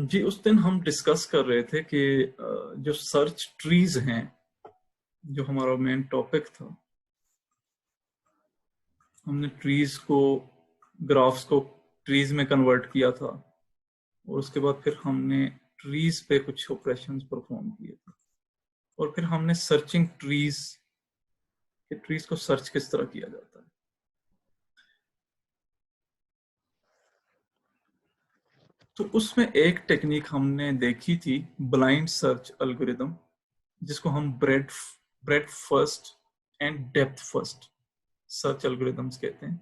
जी, उस दिन हम डिस्कस कर रहे थे कि जो सर्च ट्रीज हैं, जो हमारा मेन टॉपिक था, हमने ट्रीज को, ग्राफ्स को ट्रीज में कन्वर्ट किया था और उसके बाद फिर हमने ट्रीज पे कुछ ऑपरेशंस परफॉर्म किए थे और फिर हमने सर्चिंग ट्रीज के ट्रीज को सर्च किस तरह किया जाता है। तो उसमें एक टेक्निक हमने देखी थी, ब्लाइंड सर्च एल्गोरिथम, जिसको हम bread first and depth first search algorithms कहते हैं।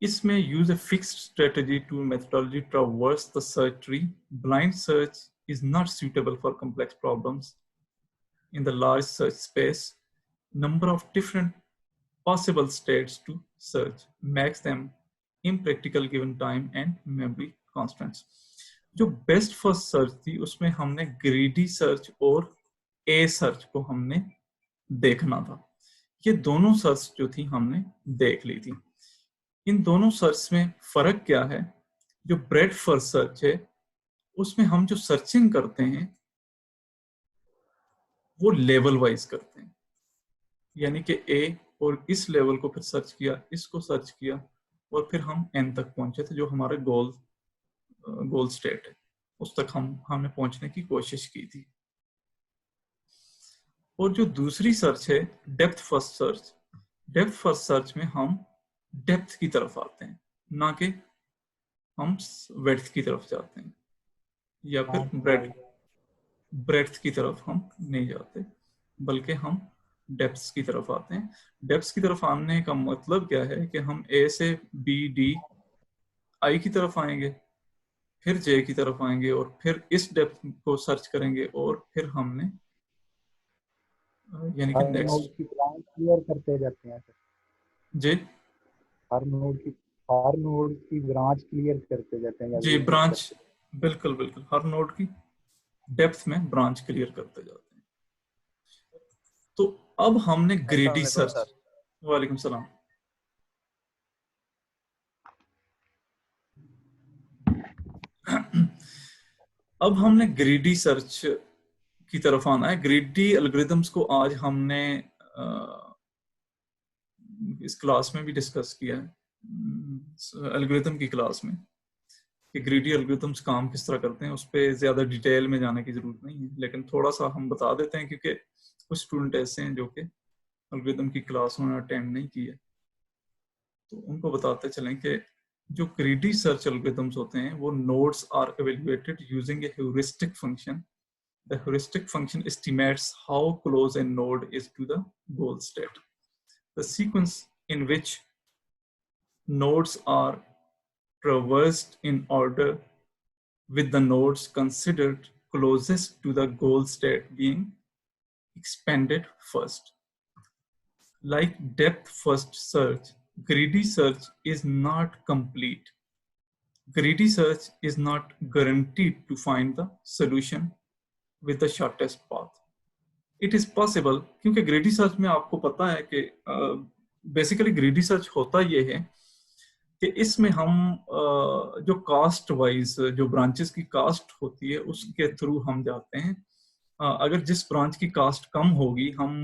इसमें use a fixed strategy to methodology traverse the search tree. Blind search is not suitable for complex problems. In the large search space, number of different possible states to search makes them impractical given time and memory constraints. जो best first search थी उसमें हमने greedy search और ए search को हमने देखना था। ये दोनों सर्च जो थी हमने देख ली थी। इन दोनों सर्च में फर्क क्या है? जो ब्रेड फर्स्ट सर्च है उसमें हम जो सर्चिंग करते हैं वो लेवल वाइज करते हैं, यानी कि ए और इस लेवल को फिर सर्च किया, इसको सर्च किया और फिर हम एन तक पहुंचे थे, जो हमारे गोल स्टेट है, उस तक हमने पहुंचने की कोशिश की थी। और जो दूसरी सर्च है डेप्थ फर्स्ट सर्च में हम डेप्थ की तरफ आते हैं, ना कि हम वेड्थ की तरफ जाते हैं, या फिर ब्रेड्थ की तरफ हम नहीं जाते, बल्कि हम डेप्थ्स की तरफ आते हैं। डेप्थ्स की तरफ आने का मतलब क्या है कि हम ए से बी डी आई की तरफ आएंगे, फिर जे की तरफ आएंगे और फिर इस डेप्थ को सर्च करेंगे और फिर हमने यानी कि हर नोड की ब्रांच क्लियर करते जाते हैं जी हर नोड की ब्रांच क्लियर करते जाते हैं जी ब्रांच, बिल्कुल बिल्कुल, हर नोड की डेप्थ में ब्रांच क्लियर करते जाते हैं। तो अब हमने ग्रीडी सर्च, वालेकुम सलाम, अब हमने ग्रीडी सर्च की तरफ आना है। ग्रीडी एल्गोरिथम्स को आज हमने इस क्लास में भी डिस्कस किया है, एल्गोरिथम की क्लास में, कि ग्रीडी एल्गोरिथम्स काम किस तरह करते हैं। उस पर ज्यादा डिटेल में जाने की जरूरत नहीं है, लेकिन थोड़ा सा हम बता देते हैं क्योंकि कुछ स्टूडेंट ऐसे हैं जो कि एल्गोरिथम की क्लास उन्होंने अटेंड नहीं की है, तो उनको बताते चलें कि जो ग्रीडी सर्च एल्गोरिथम्स होते हैं वो nodes are evaluated using a heuristic function. The heuristic function estimates how close a node is to the goal state. The sequence in which nodes are traversed in order, with the nodes considered closest to the goal state being expanded first. Like depth first search, greedy search is not complete. Greedy search is not guaranteed to find the solution with the shortest path. It is possible, क्योंकि greedy search में आपको पता है कि basically greedy search होता ये है कि इसमें हम जो कास्ट वाइज जो ब्रांचेस की कास्ट होती है उसके थ्रू हम जाते हैं। अगर जिस ब्रांच की कास्ट कम होगी हम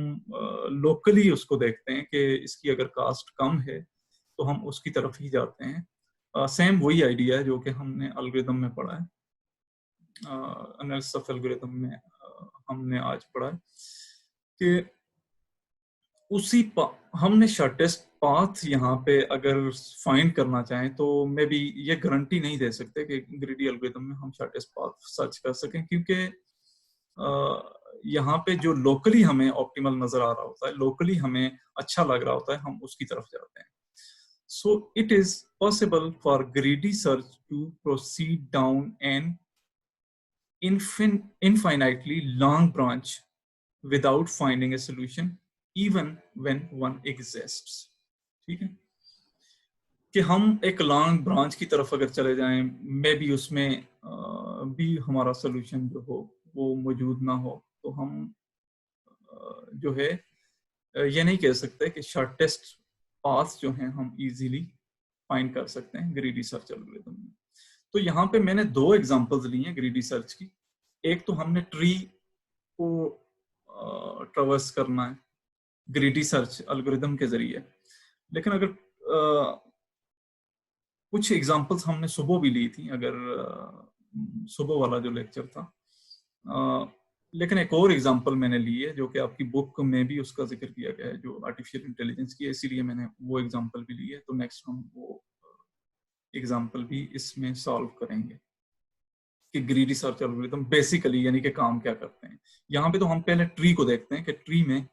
लोकली उसको देखते हैं कि इसकी अगर कास्ट कम है तो हम उसकी तरफ ही जाते हैं। सेम वही आइडिया है जो कि हमने एल्गोरिथम में पढ़ा है, एनालिसिस ऑफ एल्गोरिथम में हमने आज पढ़ा है कि हमने शॉर्टेस्ट पाथ यहाँ पे अगर फाइंड करना चाहें तो मे बी ये गारंटी नहीं दे सकते कि ग्रीडी एल्गोरिथम में हम शॉर्टेस्ट पाथ सर्च कर सकें, क्योंकि यहाँ पे जो लोकली हमें ऑप्टिमल नजर आ रहा होता है, लोकली हमें अच्छा लग रहा होता है, हम उसकी तरफ जाते हैं। So it is possible for greedy search to proceed down an infinitely long branch without finding a solution even when one exists. ठीक है कि हम एक लॉन्ग ब्रांच की तरफ अगर चले जाएं, मे बी उसमें भी हमारा सोल्यूशन जो हो वो मौजूद ना हो, तो हम जो है ये नहीं कह सकते कि शॉर्टेस्ट पाथ जो हैं हम इजीली फाइंड कर सकते हैं ग्रीडी सर्च एल्गोरिथम में। तो यहाँ पे मैंने 2 एग्जांपल्स ली हैं ग्रीडी सर्च की। एक तो हमने ट्री को ट्रैवर्स करना है ग्रीडी सर्च एल्गोरिदम के जरिए, लेकिन अगर कुछ एग्जांपल्स हमने सुबह भी ली थी, अगर सुबह वाला जो लेक्चर था, लेकिन एक और एग्जांपल मैंने ली है जो कि आपकी बुक में भी उसका जिक्र किया गया है, जो आर्टिफिशियल इंटेलिजेंस की है, इसीलिए मैंने वो एग्जांपल भी ली है। तो नेक्स्ट हम वो एग्जांपल भी इसमें सॉल्व करेंगे कि ग्रीडी सर्च एल्गोरिथम बेसिकली यानी कि काम क्या करते हैं। यहाँ पे तो हम पहले ट्री को देखते हैं कि ट्री में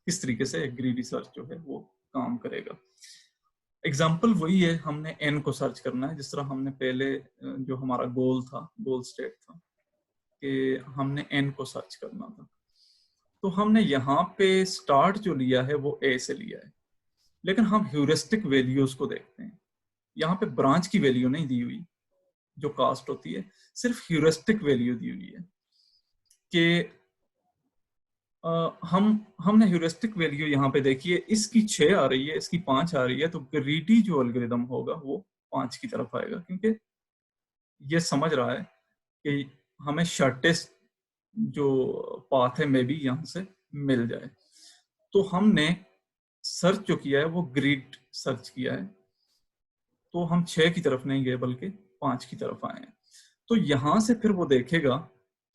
किस तरीके से ग्रीडी सर्च जो है वो काम करेगा। एग्जाम्पल वही है, हमने n को सर्च करना है, जिस तरह हमने पहले जो हमारा गोल था, गोल स्टेट था कि हमने n को सर्च करना था। तो हमने यहाँ पे स्टार्ट जो लिया है वो a से लिया है, लेकिन हम ह्यूरिस्टिक वैल्यूज को देखते हैं। यहाँ पे ब्रांच की वैल्यू नहीं दी हुई जो कास्ट होती है, सिर्फ ह्यूरिस्टिक वैल्यू दी हुई है कि हमने ह्यूरिस्टिक वैल्यू यहाँ पे देखी है, इसकी 6 आ रही है, इसकी 5 आ रही है, तो ग्रीडी जो एल्गोरिदम होगा वो 5 की तरफ आएगा, क्योंकि ये समझ रहा है कि हमें शॉर्टेस्ट जो पाथ है में भी यहाँ से मिल जाए। तो हमने सर्च जो किया है वो ग्रिड सर्च किया है, तो हम 6 की तरफ नहीं गए बल्कि 5 की तरफ आए हैं। तो यहां से फिर वो देखेगा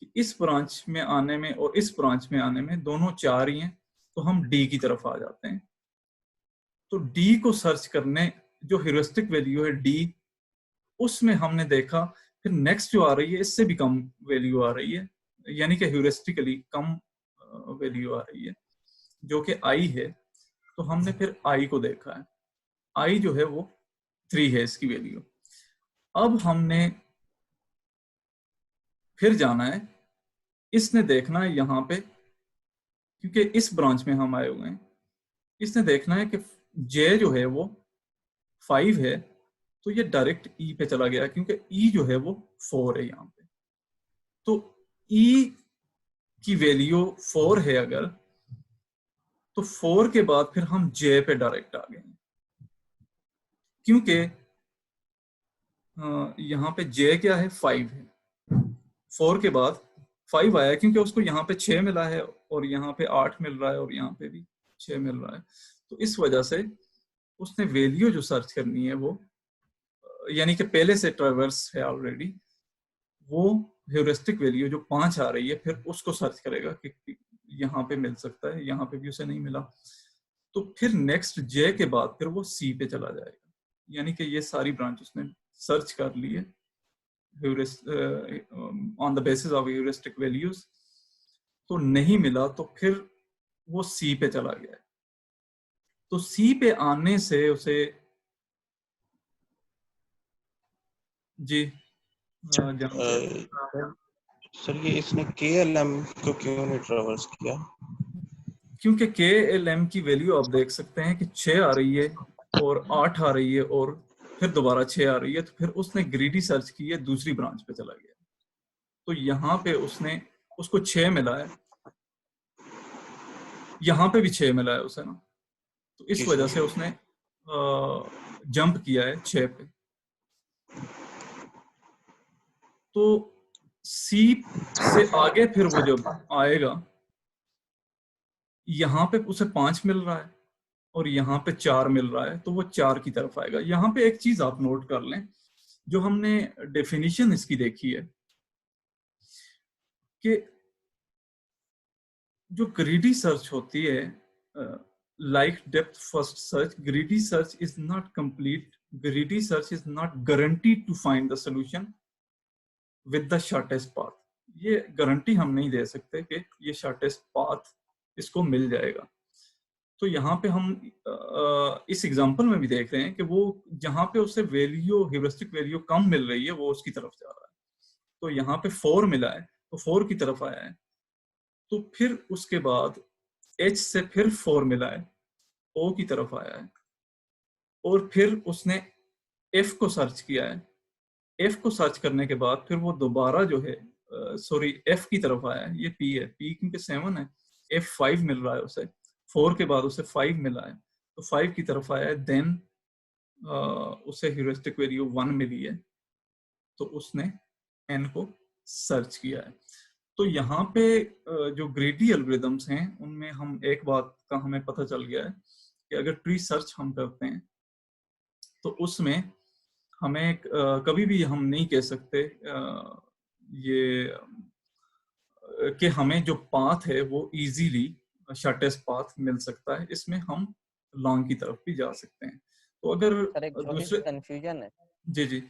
कि इस ब्रांच में आने में और इस ब्रांच में आने में दोनों 4 ही हैं, तो हम डी की तरफ आ जाते हैं। तो डी को सर्च करने, जो ह्यूरिस्टिक वैल्यू है डी, उसमें हमने देखा फिर नेक्स्ट जो आ रही है इससे भी कम वैल्यू आ रही है, यानी कि ह्यूरिस्टिकली कम वैल्यू आ रही है जो कि आई है। तो हमने फिर आई को देखा है, आई जो है वो 3 है इसकी वैल्यू। अब हमने फिर जाना है, इसने देखना है यहाँ पे, क्योंकि इस ब्रांच में हम आए हुए हैं, इसने देखना है कि जे जो है वो 5 है, तो ये डायरेक्ट ई पे चला गया, क्योंकि ई जो है वो 4 है यहाँ पे। तो ई की वैल्यू 4 है अगर, तो 4 के बाद फिर हम जे पे डायरेक्ट आ गए, क्योंकि यहाँ पे जे क्या है, 5 है, 4 के बाद 5 आया, क्योंकि उसको यहाँ पे 6 मिला है और यहाँ पे 8 मिल रहा है और यहाँ पे भी 6 मिल रहा है। तो इस वजह से उसने वैल्यू जो सर्च करनी है वो, यानी कि पहले से ट्रैवर्स है ऑलरेडी, वो ह्यूरिस्टिक वैल्यू जो 5 आ रही है फिर उसको सर्च करेगा कि यहाँ पे मिल सकता है, यहाँ पे भी उसे नहीं मिला, तो फिर नेक्स्ट जे के बाद फिर वो सी पे चला जाएगा। यानी कि ये सारी ब्रांच उसने सर्च कर ली है on the basis of heuristic values, तो नहीं मिला तो फिर वो सी पे चला गया है। तो सी पे आने से उसे जी सर ये इसने KLM को क्यों नहीं ट्रैवर्स किया? क्योंकि KLM की वैल्यू आप देख सकते हैं कि 6 आ रही है और 8 आ रही है और फिर दोबारा 6 आ रही है, तो फिर उसने ग्रीडी सर्च की है, दूसरी ब्रांच पे चला गया। तो यहाँ पे उसको 6 मिला है, यहाँ पे भी 6 मिला है उसे ना, तो इस वजह से उसने जंप किया है 6 पे। तो सी से आगे फिर वो जब आएगा, यहाँ पे उसे 5 मिल रहा है और यहाँ पे 4 मिल रहा है, तो वो 4 की तरफ आएगा। यहाँ पे एक चीज आप नोट कर लें, जो हमने डेफिनेशन इसकी देखी है कि जो ग्रीडी सर्च होती है, like depth first search, greedy search is not complete, greedy search is not guaranteed to find the solution with the shortest path. ये गारंटी हम नहीं दे सकते कि ये शॉर्टेस्ट पाथ इसको मिल जाएगा। तो यहाँ पे हम इस एग्जांपल में भी देख रहे हैं कि वो जहाँ पे उसे वैल्यू, ह्यूरिस्टिक वैल्यू कम मिल रही है, वो उसकी तरफ जा रहा है। तो यहाँ पे 4 मिला है तो 4 की तरफ आया है, तो फिर उसके बाद H से फिर 4 मिला है, O की तरफ आया है, और फिर उसने F को सर्च किया है। F को सर्च करने के बाद फिर वो दोबारा जो है F की तरफ आया है, ये P है, P क्योंकि 7 है, F 5 मिल रहा है उसे, 4 के बाद उसे 5 मिला है, तो 5 की तरफ आया है, देन उसे ह्यूरिस्टिक वैल्यू 1 मिली है, तो उसने n को सर्च किया है। तो यहाँ पे जो ग्रेडी एल्गोरिदम्स हैं उनमें हम एक बात का हमें पता चल गया है कि अगर ट्री सर्च हम करते हैं तो उसमें हमें कभी भी हम नहीं कह सकते ये कि हमें जो पाथ है वो इजीली शॉर्टेस्ट पाथ मिल सकता है। इसमें हम लॉन्ग की तरफ भी जा सकते हैं। तो अगर सर एक छोटी सी दूसरे कंफ्यूजन है जी जी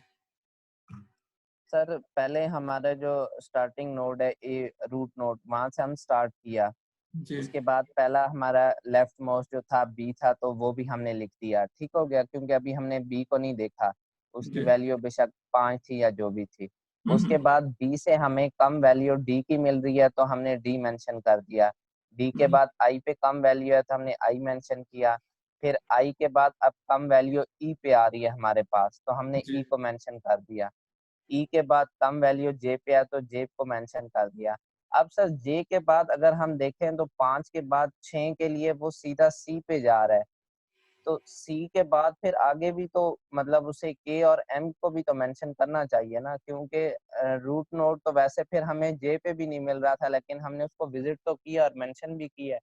सर। पहले हमारा जो स्टार्टिंग नोड है ए रूट नोड, वहां से हम स्टार्ट किया। जी उसके बाद पहला हमारा लेफ्ट मोस्ट जो था बी था, तो वो भी हमने लिख दिया, ठीक हो गया, क्योंकि अभी हमने बी को नहीं देखा, उसकी जी वैल्यू बेशक 5 थी या जो भी थी। उसके हम्म, बाद बी से हमें कम वैल्यू डी की मिल रही है तो हमने डी मेंशन कर दिया। डी के हम्म, बाद आई पे कम वैल्यू है तो हमने आई मेंशन किया। फिर आई के बाद अब कम वैल्यू ई पे आ रही है हमारे पास, तो हमने जी ई को मेंशन कर दिया। ई के बाद कम वैल्यू जे पे है तो जे को मेंशन कर दिया। अब सर जे के बाद अगर हम देखें तो 5 के बाद 6 के लिए वो सीधा सी पे जा रहा है, तो सी के बाद फिर आगे भी तो मतलब उसे के और एम को भी तो मेंशन करना चाहिए ना, क्योंकि रूट नोड तो वैसे फिर हमें जे पे भी नहीं मिल रहा था, लेकिन हमने उसको विजिट तो किया और मेंशन भी किया।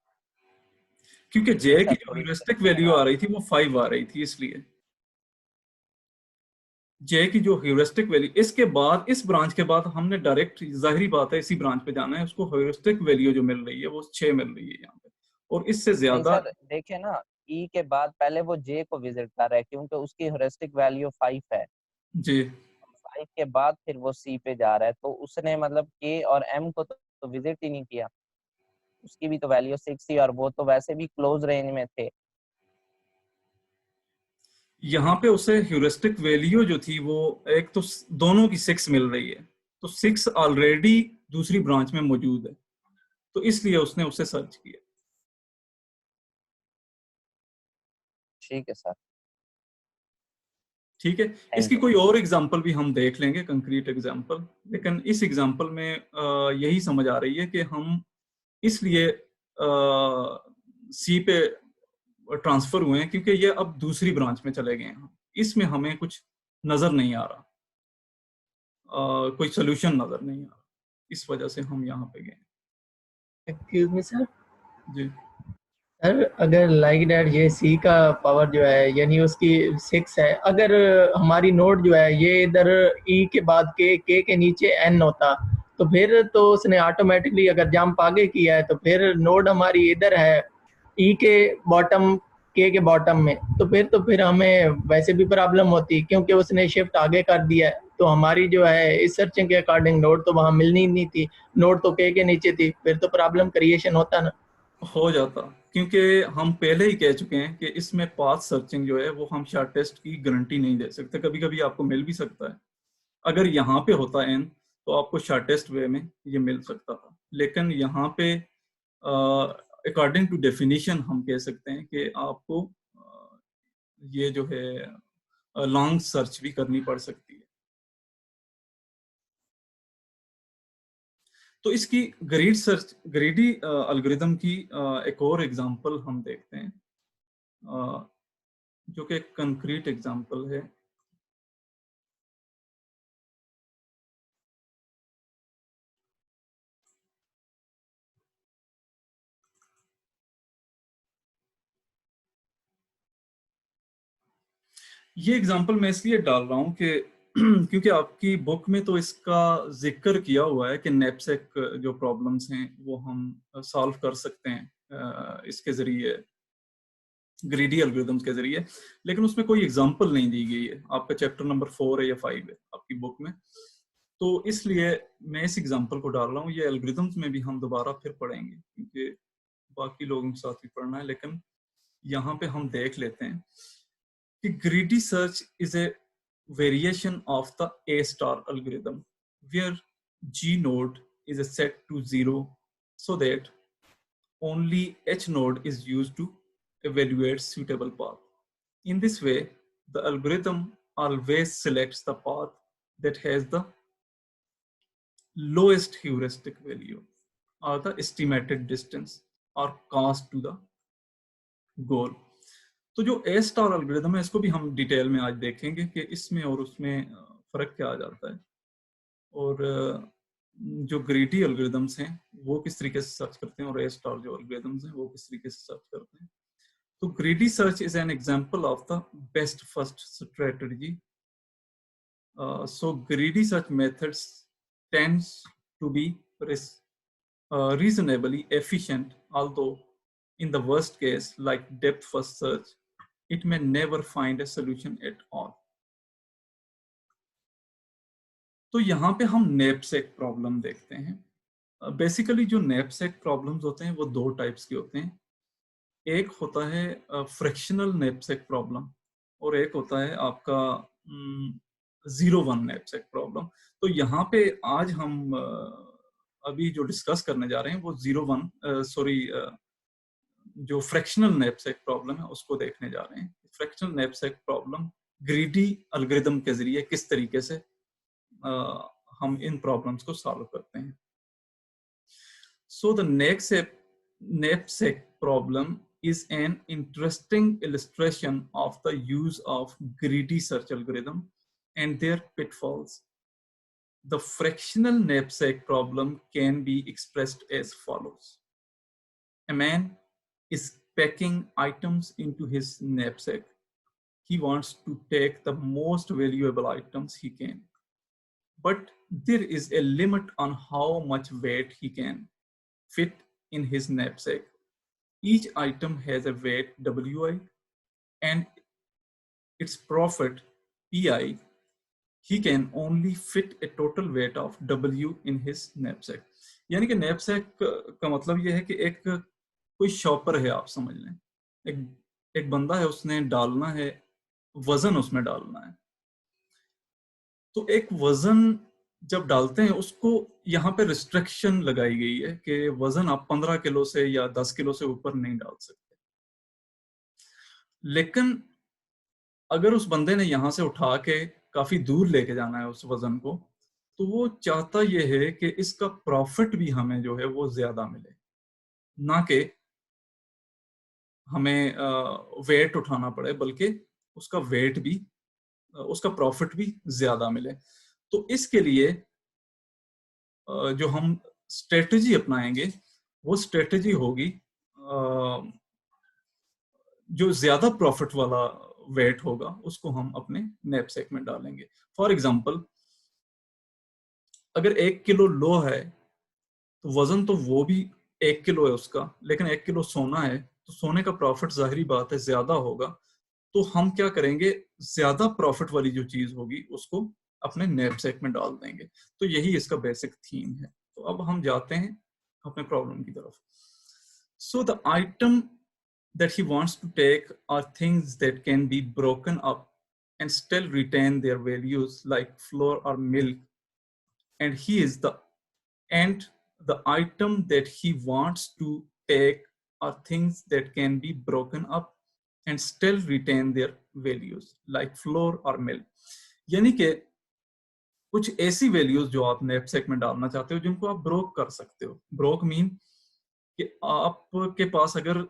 क्योंकि ये जे की सर जो थोड़ी ह्यूरिस्टिक कंफ्यूजन वैल्यू आ आ रही रही थी वो 5 आ रही थी, इसलिए जे की जो ह्यूरिस्टिक वैल्यू इसके बाद इस ब्रांच के बाद हमने डायरेक्ट जाहिर बात है इसी ब्रांच पे जाना है, उसको ह्यूरिस्टिक वैल्यू जो मिल रही है वो 6 मिल रही है यहाँ पे, और इससे नहीं ज्यादा सर देखिए ना, ई के बाद पहले वो जे को विजिट कर रहा है क्योंकि उसकी ह्यूरिस्टिक वैल्यू 5 है। जी 5 के बाद फिर वो सी पे जा रहा है, तो उसने मतलब के और एम को तो विजिट ही नहीं किया। उसकी भी तो वैल्यू 6 थी और वो तो वैसे भी क्लोज रेंज में थे। यहाँ पे उसे ह्यूरिस्टिक वैल्यू जो थी वो एक तो दोनों की 6 मिल रही है, तो 6 ऑलरेडी दूसरी ब्रांच में मौजूद है, तो इसलिए उसने उसे सर्च किया। ठीक है सर, ठीक है, थैंक इसकी यू। कोई और एग्जांपल भी हम देख लेंगे, कंक्रीट एग्जांपल, लेकिन इस एग्जांपल में यही समझ आ रही है कि हम इसलिए सी पे ट्रांसफर हुए हैं क्योंकि ये अब दूसरी ब्रांच में चले गए हैं, इसमें हमें कुछ नजर नहीं आ रहा, कोई सोल्यूशन नजर नहीं आ रहा, इस वजह से हम यहाँ पे गए। Excuse me sir. जी सर अगर लाइक दैट ये सी का पावर जो है यानी उसकी 6 है, अगर हमारी नोड जो है ये इधर ई के बाद के नीचे एन होता, तो फिर तो उसने ऑटोमेटिकली अगर जंप आगे किया है तो फिर नोड हमारी इधर है ई के बॉटम के बॉटम में, तो फिर हमें वैसे भी प्रॉब्लम होती क्योंकि उसने शिफ्ट आगे कर दिया है। तो हमारी जो है इस सर्चिंग के अकॉर्डिंग नोड तो वहां मिलनी ही नहीं थी, नोड तो के नीचे थी, फिर तो प्रॉब्लम क्रिएशन होता ना। हो जाता, क्योंकि हम पहले ही कह चुके हैं कि इसमें पाथ सर्चिंग जो है वो हम शॉर्टेस्ट की गारंटी नहीं दे सकते, कभी कभी आपको मिल भी सकता है। अगर यहाँ पे होता एन तो आपको शॉर्टेस्ट वे में ये मिल सकता था, लेकिन यहाँ पे अकॉर्डिंग टू डेफिनेशन हम कह सकते हैं कि आपको ये जो है लॉन्ग सर्च भी करनी पड़ सकती है। तो इसकी ग्रीडी एल्गोरिदम की एक और एग्जांपल हम देखते हैं, जो कि एक कंक्रीट एग्जांपल है। ये एग्जांपल मैं इसलिए डाल रहा हूँ कि क्योंकि आपकी बुक में तो इसका जिक्र किया हुआ है कि नैपसेक जो प्रॉब्लम्स हैं वो हम सॉल्व कर सकते हैं इसके जरिए, ग्रीडी एल्गोरिदम्स के जरिए, लेकिन उसमें कोई एग्जांपल नहीं दी गई है। आपका चैप्टर नंबर 4 है या 5 है आपकी बुक में, तो इसलिए मैं इस एग्जांपल को डाल रहा हूँ। ये एल्गोरिदम्स में भी हम दोबारा फिर पढ़ेंगे क्योंकि बाकी लोगों के साथ भी पढ़ना है, लेकिन यहाँ पे हम देख लेते हैं कि greedy search is a variation of the A star algorithm where G node is set to 0 so that only H node is used to evaluate suitable path. In this way, the algorithm always selects the path that has the lowest heuristic value or the estimated distance or cost to the goal. तो जो ए star algorithm है इसको भी हम detail में आज देखेंगे कि इसमें और उसमें फर्क क्या आ जाता है। और जो ग्रीडी एल्गोरिदम्स हैं वो किस तरीके से सर्च करते हैं, और ए स्टार जो एल्गोरिदम्स हैं वो किस तरीके से सर्च करते हैं। तो greedy search is an example of the best first strategy. So greedy search methods tends to be reasonably efficient, although in the worst case, like depth first search, it may never find a solution at all. तो यहाँ पे हम knapsack problem देखते हैं। Basically जो knapsack problems होते हैं वो दो टाइप्स के होते हैं। एक होता है फ्रैक्शनल नैपसैक प्रॉब्लम, और एक होता है आपका 0-1 नैपसैक प्रॉब्लम। तो यहाँ पे आज हम अभी जो डिस्कस करने जा रहे हैं वो 0-1 जो फ्रैक्शनल नैपसैक प्रॉब्लम है उसको देखने जा रहे हैं। Fractional knapsack problem greedy algorithm के जरिए किस तरीके से हम इन प्रॉब्लम्स को सॉल्व करते हैं। So the knapsack problem is an interesting illustration of the use of greedy search algorithm and their pitfalls. The fractional knapsack problem can be expressed as follows. A man is packing items into his knapsack. He wants to take the most valuable items he can, but there is a limit on how much weight he can fit in his knapsack. Each item has a weight Wi and its profit Pi. He can only fit a total weight of W in his knapsack. यानी कि knapsack का मतलब ये है कि एक कोई shopper है, आप समझ लें, एक बंदा है, उसने डालना है वजन, उसमें डालना है। तो एक वजन जब डालते हैं उसको यहाँ पे रिस्ट्रिक्शन लगाई गई है कि वजन आप 15 किलो से या 10 किलो से ऊपर नहीं डाल सकते। लेकिन अगर उस बंदे ने यहाँ से उठा के काफी दूर लेके जाना है उस वजन को, तो वो चाहता ये है कि इसका प्रॉफिट भी हमें जो है वो ज्यादा मिले, ना कि हमें वेट उठाना पड़े, बल्कि उसका वेट भी, उसका प्रॉफिट भी ज्यादा मिले। तो इसके लिए जो हम स्ट्रेटजी अपनाएंगे वो स्ट्रेटजी होगी जो ज्यादा प्रॉफिट वाला वेट होगा उसको हम अपने नैपसैक में डालेंगे। फॉर एग्जांपल, अगर 1 किलो लो है तो वजन तो वो भी 1 किलो है उसका, लेकिन 1 किलो सोना है तो सोने का प्रॉफिट जाहिर बात है ज्यादा होगा। तो हम क्या करेंगे, ज्यादा प्रॉफिट वाली जो चीज होगी उसको अपने नैपसैक में डाल देंगे। तो यही इसका बेसिक थीम है। तो अब हम जाते हैं अपने प्रॉब्लम की तरफ। So the item that he wants to take are things that can be broken up and still retain their values, like flour or milk. And the item that he wants to take are things that can be broken up and still retain their values, like flour or milk. यानी कि कुछ ऐसी values जो आप knapsack में डालना चाहते हो जिनको आप ब्रोक कर सकते हो। ब्रोक मीन कि आपके पास अगर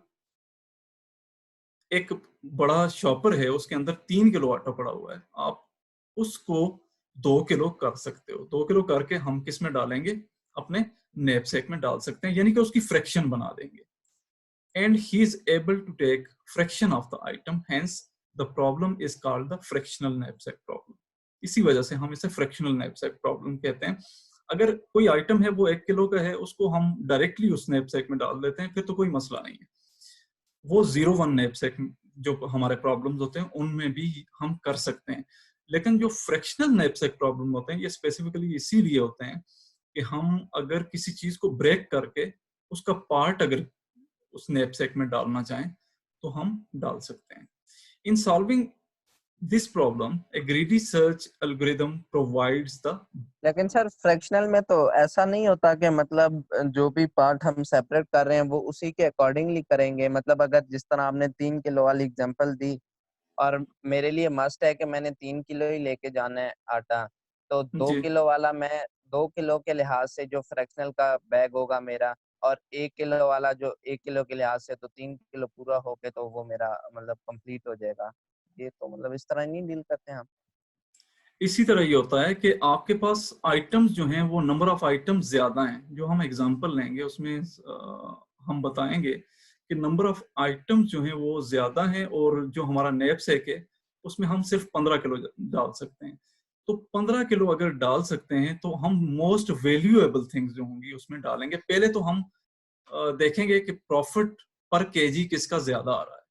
एक बड़ा शॉपर है, उसके अंदर 3 किलो आटा पड़ा हुआ है, आप उसको 2 किलो कर सकते हो। 2 किलो करके हम किस में डालेंगे, अपने नैपसैक में डाल सकते हैं, यानी कि उसकी फ्रैक्शन बना देंगे। And he is able to take fraction of the item, hence the problem is called the fractional knapsack problem. इसी वजह से हम इसे फ्रैक्शनल नैपसैक प्रॉब्लम कहते हैं। अगर कोई आइटम है वो 1 किलो का है, उसको हम डायरेक्टली उस नैपसैक में डाल देते हैं, फिर तो कोई मसला नहीं है। वो 0-1 नैपसैक जो हमारे प्रॉब्लम्स होते हैं उनमें भी हम कर सकते हैं। लेकिन जो फ्रैक्शनल नैपसैक प्रॉब्लम होते हैं ये स्पेसिफिकली इसीलिए होते हैं कि हम अगर किसी चीज को ब्रेक करके उसका पार्ट अगर उस नैपसैक में डालना चाहें तो हम डाल सकते हैं। In solving this problem A greedy search algorithm provides the. लेकिन सर फ्रैक्शनल में तो ऐसा नहीं होता कि मतलब जो भी पार्ट हम सेपरेट कर रहे हैं वो उसी के अकॉर्डिंगली करेंगे। मतलब अगर जिस तरह आपने 3 किलो वाली एग्जांपल दी और मेरे लिए मस्ट है कि मैंने 3 किलो ही लेके जाना है आटा, तो 2 जी किलो वाला मैं 2 किलो के लिहाज से जो फ्रैक्शनल का बैग होगा मेरा, और 1 किलो वाला जो 1 किलो के लिहाज से, तो 3 किलो पूरा होके तो वो मेरा मतलब कंप्लीट हो जाएगा। ये तो मतलब इस तरह नहीं डील करते हैं हम। इसी तरह ये होता है कि आपके पास आइटम्स जो हैं वो नंबर ऑफ आइटम्स ज्यादा हैं। जो हम एग्जांपल लेंगे उसमें हम बताएंगे कि नंबर ऑफ आइटम्स जो हैं वो ज्यादा हैं, और जो हमारा नैपसैक है उसमें हम सिर्फ 15 किलो डाल सकते हैं। तो 15 किलो अगर डाल सकते हैं तो हम मोस्ट वैल्यूएबल थिंग्स जो होंगी उसमें डालेंगे। पहले तो हम देखेंगे कि प्रॉफिट पर केजी किसका ज्यादा आ रहा है।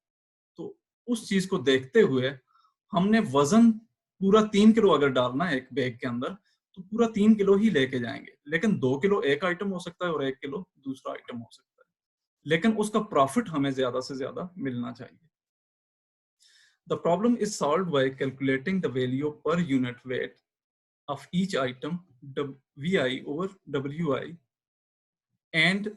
तो उस चीज को देखते हुए हमने वजन पूरा 3 किलो अगर डालना है एक बैग के अंदर तो पूरा 3 किलो ही लेके जाएंगे, लेकिन 2 किलो एक आइटम हो सकता है और 1 किलो दूसरा आइटम हो सकता है, लेकिन उसका प्रॉफिट हमें ज्यादा से ज्यादा मिलना चाहिए। The problem is solved by calculating the value per unit weight of each item, VI over WI, and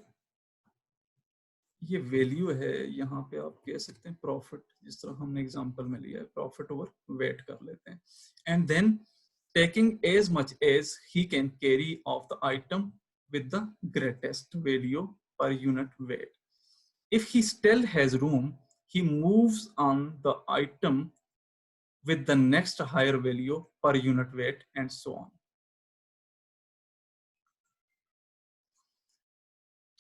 ये वैल्यू है, यहाँ पे आप कह सकते हैं प्रॉफिट, जिस तरह हमने एग्जांपल में लिया है प्रॉफिट ओवर वेट कर लेते हैं, and then taking as much as he can carry of the item with the greatest value per unit weight. If he still has room, he moves on the item with the next higher value per unit weight and so on.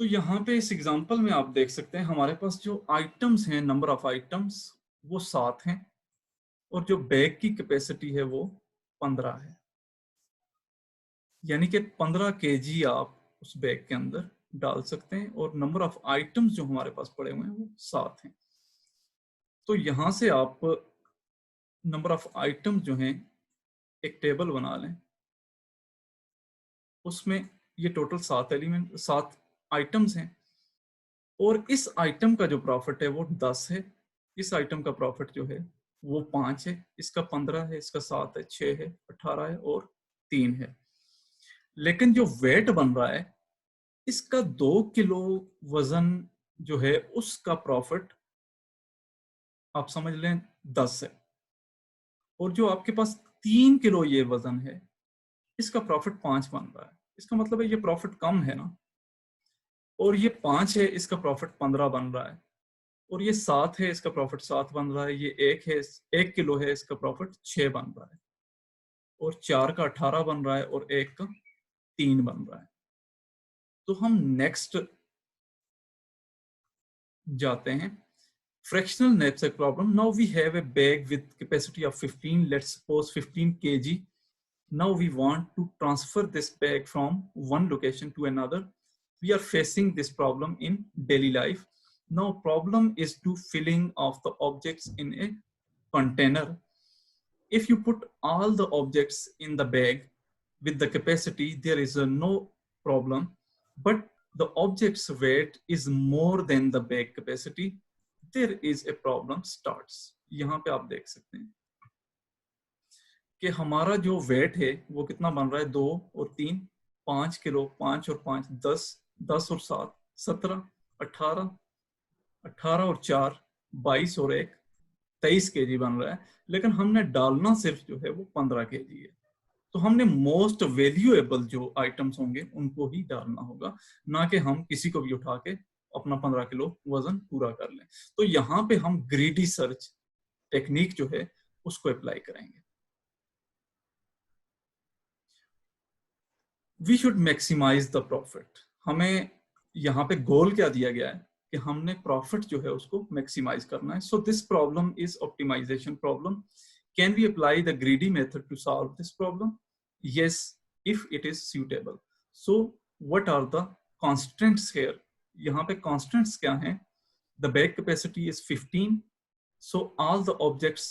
तो यहाँ पे इस example में आप देख सकते हैं हमारे पास जो आइटम्स हैं, नंबर ऑफ आइटम्स वो 7 हैं, और जो बैग की कैपेसिटी है वो 15 है। यानी कि 15 केजी आप उस बैग के अंदर डाल सकते हैं, और नंबर ऑफ आइटम्स जो हमारे पास पड़े हुए हैं वो 7 हैं। तो यहां से आप नंबर ऑफ आइटम्स जो हैं एक टेबल बना लें, उसमें ये टोटल 7 आइटम्स हैं, और इस आइटम का जो प्रॉफिट है वो 10 है, इस आइटम का प्रॉफिट जो है वो 5 है, इसका 15 है, इसका 7 है, 6 है, 18 है और 3 है। लेकिन जो वेट बन रहा है इसका 2 किलो वजन जो है उसका प्रॉफिट आप समझ लें 10 है, और जो आपके पास 3 किलो ये वजन है इसका प्रॉफिट 5 बन रहा है। इसका मतलब है ये प्रॉफिट कम है ना, और ये 5 है इसका प्रॉफिट 15 बन रहा है, और ये 7 है इसका प्रॉफिट 7 बन रहा है, ये 1 किलो है इसका प्रॉफिट 6 बन रहा है, और 4 का 18 बन रहा है, और 1 का 3 बन रहा है। तो हम नेक्स्ट जाते हैं, fractional knapsack problem. Now we have a bag with capacity of 15, let's suppose 15 kg. Now we want to transfer this bag from one location to another. We are facing this problem in daily life. Now problem is to filling of the objects in a container. If you put all the objects in the bag with the capacity, there is no problem, but the object's weight is more than the bag capacity. There is a problem starts. यहाँ पे आप देख सकते हैं कि हमारा जो wait है वो कितना बन रहा है, 2 और 3 5 किलो, 5 और 5 10, 10 और 7 17, 18, 18 और 4 22 और 1 23 केजी बन रहा है, लेकिन हमने डालना सिर्फ जो है वो 15 केजी है। तो हमने मोस्ट वैल्यूएबल जो आइटम्स होंगे उनको ही डालना होगा, ना कि हम किसी को भी उठा के अपना 15 किलो वजन पूरा कर लें। तो यहाँ पे हम ग्रीडी सर्च टेक्निक जो है उसको अप्लाई करेंगे। We should maximize the profit. हमें यहाँ पे गोल क्या दिया गया है कि हमने प्रॉफिट जो है उसको मैक्सिमाइज करना है। So this problem is optimization problem. Can we apply the greedy method to solve this problem? Yes, if it is suitable. So what are the constants here? यहाँ पे constants क्या हैं? The bag capacity is 15. So all the objects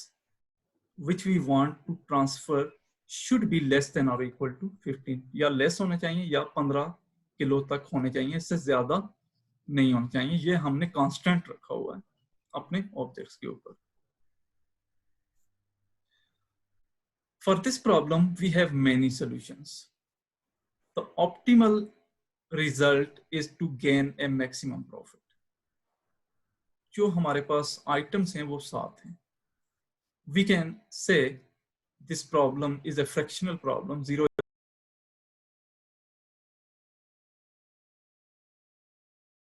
which we want to transfer should be less than or equal to 15. या less होने चाहिए या 15 kilo तक होने चाहिए, इससे ज्यादा नहीं होने चाहिए। ये हमने constant रखा हुआ है अपने objects के ऊपर। For this problem, we have many solutions. The optimal result is to gain a maximum profit. जो हमारे पास items हैं वो 7 हैं। We can say this problem is a fractional problem, 0